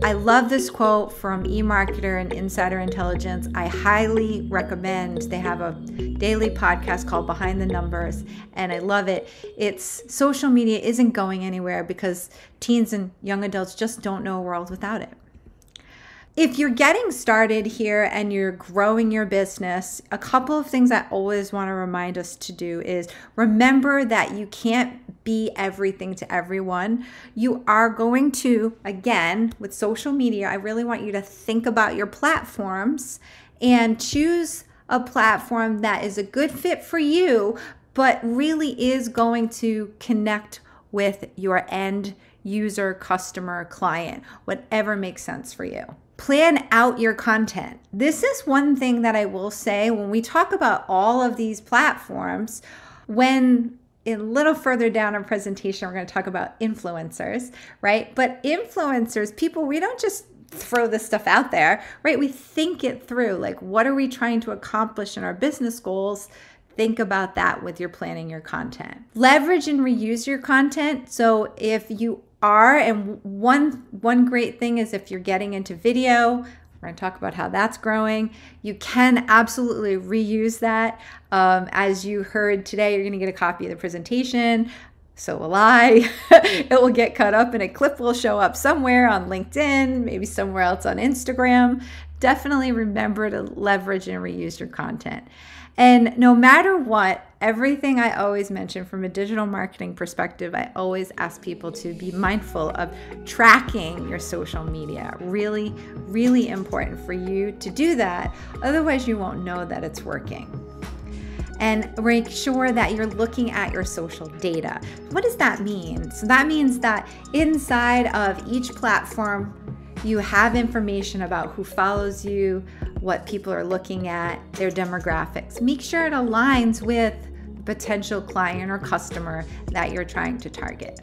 I love this quote from eMarketer and Insider Intelligence. I highly recommend. They have a daily podcast called Behind the Numbers, and I love it. It's social media isn't going anywhere because teens and young adults just don't know a world without it. If you're getting started here and you're growing your business, a couple of things I always want to remind us to do is remember that you can't be everything to everyone. You are going to, again, with social media, I really want you to think about your platforms and choose a platform that is a good fit for you, but really is going to connect with your end user, customer, client, whatever makes sense for you. Plan out your content. This is one thing that I will say when we talk about all of these platforms, when a little further down our presentation, we're going to talk about influencers, right? But influencers, people, we don't just throw this stuff out there, right? We think it through. Like, what are we trying to accomplish in our business goals? Think about that with your planning your content. Leverage and reuse your content. So if you are, and one great thing is if you're getting into video, we're going to talk about how that's growing. You can absolutely reuse that. As you heard today, you're going to get a copy of the presentation. So will I. It will get cut up and a clip will show up somewhere on LinkedIn, maybe somewhere else on Instagram. Definitely remember to leverage and reuse your content. And no matter what, everything I always mention from a digital marketing perspective, I always ask people to be mindful of tracking your social media. Really, really important for you to do that. Otherwise, you won't know that it's working. And make sure that you're looking at your social data. What does that mean? So that means that inside of each platform, you have information about who follows you, what people are looking at, their demographics. Make sure it aligns with the potential client or customer that you're trying to target.